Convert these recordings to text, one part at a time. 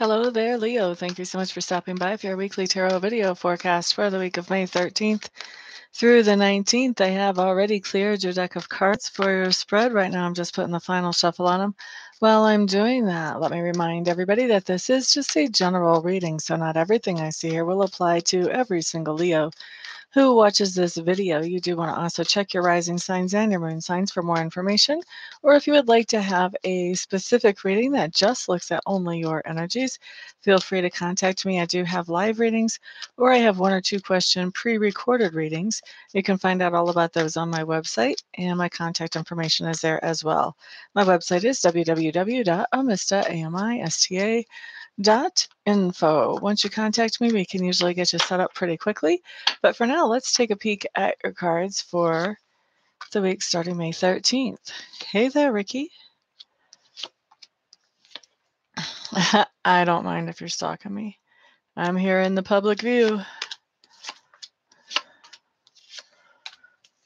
Hello there, Leo. Thank you so much for stopping by for your weekly tarot video forecast for the week of May 13th through the 19th. I have already cleared your deck of cards for your spread. Right now, I'm just putting the final shuffle on them. While I'm doing that, let me remind everybody that this is just a general reading, so not everything I see here will apply to every single Leo who watches this video. You do want to also check your rising signs and your moon signs for more information. Or if you would like to have a specific reading that just looks at only your energies, feel free to contact me. I do have live readings, or I have 1 or 2 question pre-recorded readings. You can find out all about those on my website, and my contact information is there as well. My website is www.amista.info. Once you contact me, we can usually get you set up pretty quickly. But for now, let's take a peek at your cards for the week starting May 13th. Hey there, Ricky. I don't mind if you're stalking me. I'm here in the public view.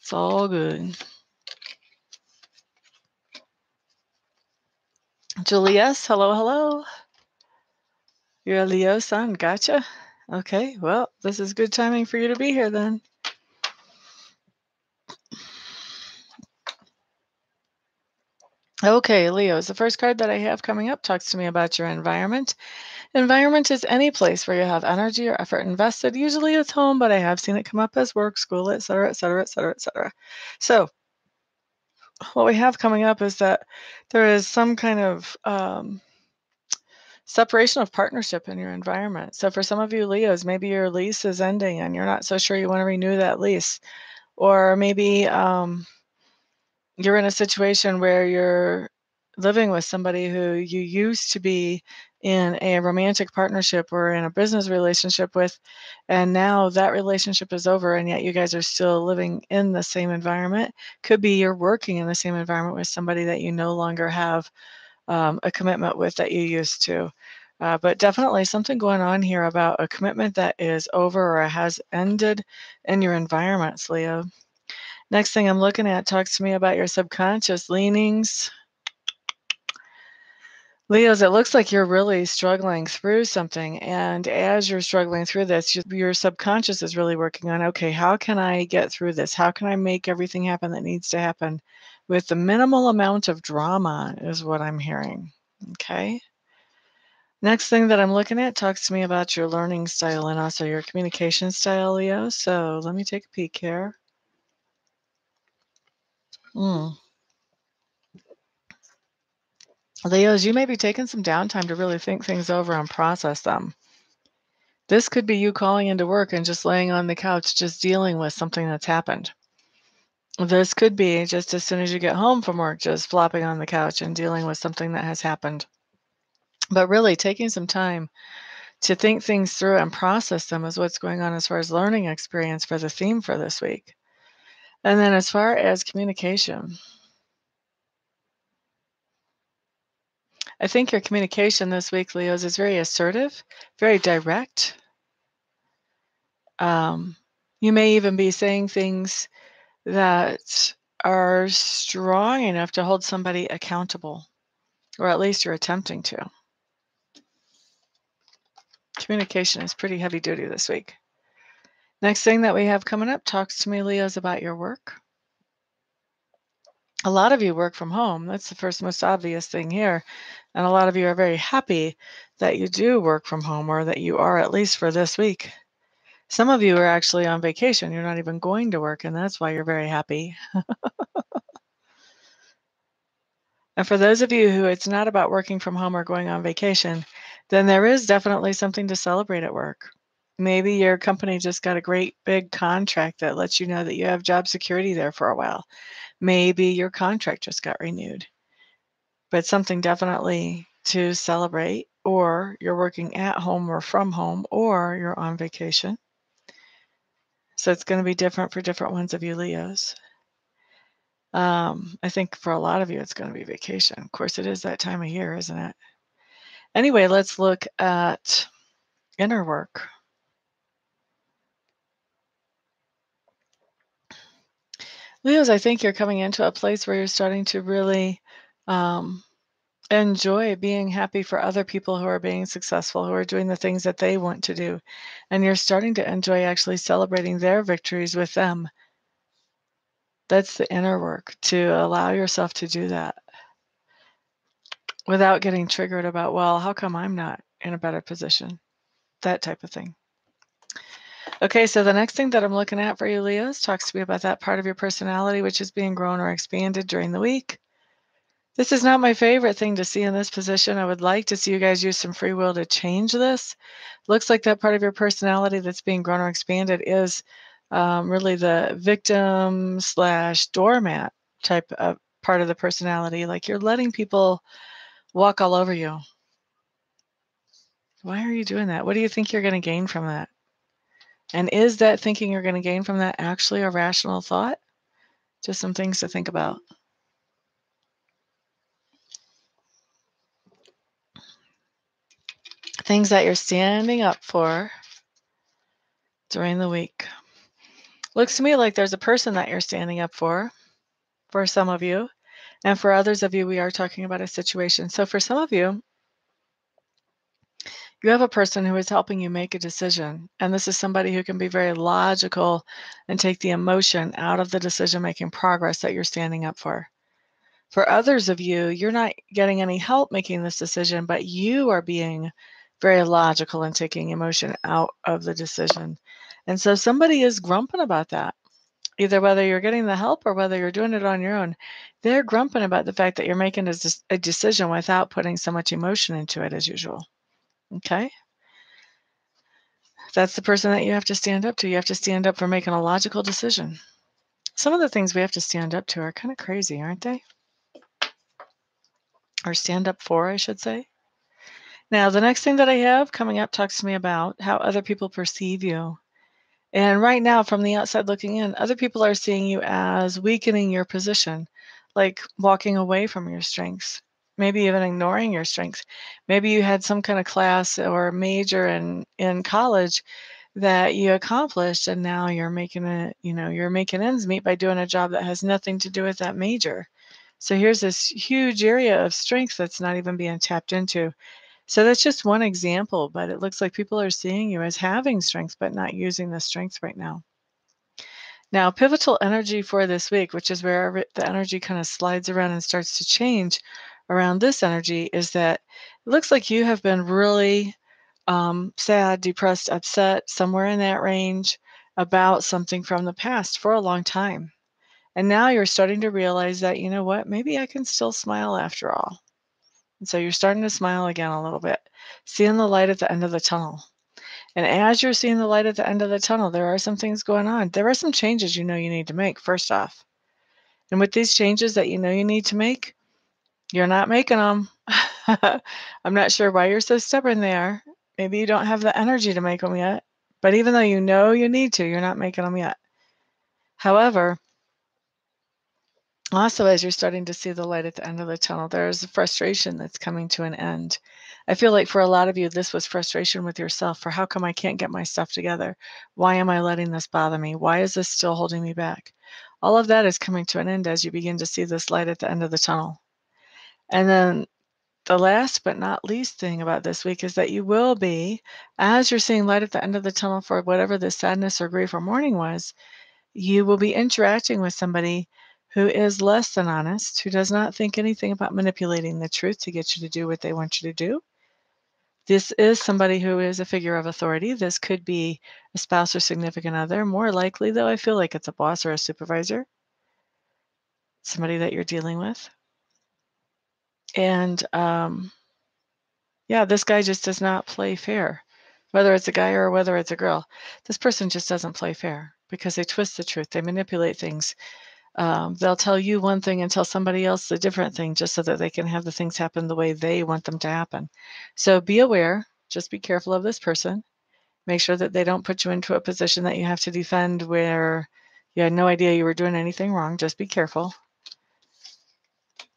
It's all good. Julius, hello, hello. You're a Leo sun, gotcha. Okay, well, this is good timing for you to be here then. Okay, Leos, the first card that I have coming up talks to me about your environment. Environment is any place where you have energy or effort invested. Usually it's home, but I have seen it come up as work, school, etc., etc., etc., etc. So what we have coming up is that there is some kind of separation of partnership in your environment. So for some of you Leos, maybe your lease is ending and you're not so sure you want to renew that lease. Or maybe you're in a situation where you're living with somebody who you used to be in a romantic partnership or in a business relationship with, and now that relationship is over, and yet you guys are still living in the same environment. Could be you're working in the same environment with somebody that you no longer have a commitment with that you used to. But definitely something going on here about a commitment that is over or has ended in your environments, Leo. Next thing I'm looking at talks to me about your subconscious leanings. Leos, it looks like you're really struggling through something. And as you're struggling through this, your subconscious is really working on, okay, how can I get through this? How can I make everything happen that needs to happen with the minimal amount of drama is what I'm hearing. Okay. Next thing that I'm looking at talks to me about your learning style and also your communication style, Leo. So let me take a peek here. Leos, you may be taking some downtime to really think things over and process them. This could be you calling into work and just laying on the couch, just dealing with something that's happened. This could be just as soon as you get home from work, just flopping on the couch and dealing with something that has happened. But really taking some time to think things through and process them is what's going on as far as learning experience for the theme for this week. And then as far as communication, I think your communication this week, Leos, is very assertive, very direct. You may even be saying things that are strong enough to hold somebody accountable, or at least you're attempting to. Communication is pretty heavy duty this week. Next thing that we have coming up talks to me, Leos, about your work. A lot of you work from home. That's the first most obvious thing here. And a lot of you are very happy that you do work from home, or that you are, at least for this week. Some of you are actually on vacation. You're not even going to work, and that's why you're very happy. And for those of you who it's not about working from home or going on vacation, then there is definitely something to celebrate at work. Maybe your company just got a great big contract that lets you know that you have job security there for a while. Maybe your contract just got renewed. But something definitely to celebrate, or you're working at home or from home, or you're on vacation. So it's going to be different for different ones of you Leos. I think for a lot of you, it's going to be vacation. Of course, it is that time of year, isn't it? Anyway, let's look at inner work. Leos, I think you're coming into a place where you're starting to really enjoy being happy for other people who are being successful, who are doing the things that they want to do. And you're starting to enjoy actually celebrating their victories with them. That's the inner work, to allow yourself to do that without getting triggered about, well, how come I'm not in a better position? That type of thing. Okay, so the next thing that I'm looking at for you, Leos, talks to me about that part of your personality which is being grown or expanded during the week. This is not my favorite thing to see in this position. I would like to see you guys use some free will to change this. Looks like that part of your personality that's being grown or expanded is really the victim slash doormat type of part of the personality. Like you're letting people walk all over you. Why are you doing that? What do you think you're going to gain from that? And is that thinking you're going to gain from that actually a rational thought? Just some things to think about. Things that you're standing up for during the week. Looks to me like there's a person that you're standing up for some of you. And for others of you, we are talking about a situation. So for some of you, you have a person who is helping you make a decision. And this is somebody who can be very logical and take the emotion out of the decision-making progress that you're standing up for. For others of you, you're not getting any help making this decision, but you are being very logical and taking emotion out of the decision. And so somebody is grumping about that. Either whether you're getting the help or whether you're doing it on your own, they're grumping about the fact that you're making a decision without putting so much emotion into it as usual. Okay? That's the person that you have to stand up to. You have to stand up for making a logical decision. Some of the things we have to stand up to are kind of crazy, aren't they? Or stand up for, I should say. Now, the next thing that I have coming up talks to me about how other people perceive you. And right now, from the outside looking in, other people are seeing you as weakening your position, like walking away from your strengths, maybe even ignoring your strengths. Maybe you had some kind of class or major in college that you accomplished, and now you're making it, you're making ends meet by doing a job that has nothing to do with that major. So here's this huge area of strength that's not even being tapped into. So that's just one example, but it looks like people are seeing you as having strength, but not using the strength right now. Now, pivotal energy for this week, which is where the energy kind of slides around and starts to change around this energy, is that it looks like you have been really sad, depressed, upset, somewhere in that range about something from the past for a long time. And now you're starting to realize that, you know what, maybe I can still smile after all. And so you're starting to smile again a little bit, seeing the light at the end of the tunnel. And as you're seeing the light at the end of the tunnel, there are some things going on. There are some changes you need to make, first off. And with these changes that you need to make, you're not making them. I'm not sure why you're so stubborn there. Maybe you don't have the energy to make them yet. But even though you know you need to, you're not making them yet. However, also, as you're starting to see the light at the end of the tunnel, there's a frustration that's coming to an end. I feel like for a lot of you, this was frustration with yourself for how come I can't get my stuff together? Why am I letting this bother me? Why is this still holding me back? All of that is coming to an end as you begin to see this light at the end of the tunnel. And then the last but not least thing about this week is that you will be, as you're seeing light at the end of the tunnel for whatever the sadness or grief or mourning was, you will be interacting with somebody who is less than honest, who does not think anything about manipulating the truth to get you to do what they want you to do. This is somebody who is a figure of authority. This could be a spouse or significant other. More likely, though, I feel like it's a boss or a supervisor, somebody that you're dealing with. And yeah, this guy just does not play fair, whether it's a guy or whether it's a girl. This person just doesn't play fair because they twist the truth. They manipulate things. They'll tell you one thing and tell somebody else a different thing just so that they can have the things happen the way they want them to happen. So be aware, just be careful of this person. Make sure that they don't put you into a position that you have to defend where you had no idea you were doing anything wrong. Just be careful.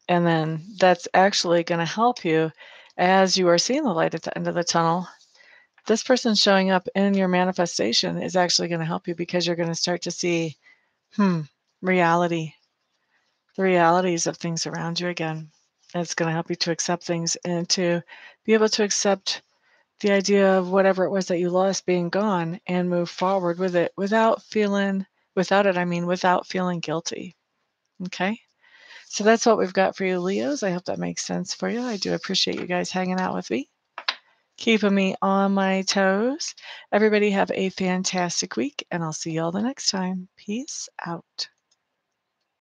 And then that's actually going to help you as you are seeing the light at the end of the tunnel. This person showing up in your manifestation is actually going to help you because you're going to start to see, reality, the realities of things around you again. It's going to help you to accept things and to be able to accept the idea of whatever it was that you lost being gone and move forward with it without feeling, without feeling guilty. Okay? So that's what we've got for you, Leos. I hope that makes sense for you. I do appreciate you guys hanging out with me, keeping me on my toes. Everybody have a fantastic week, and I'll see you all the next time. Peace out.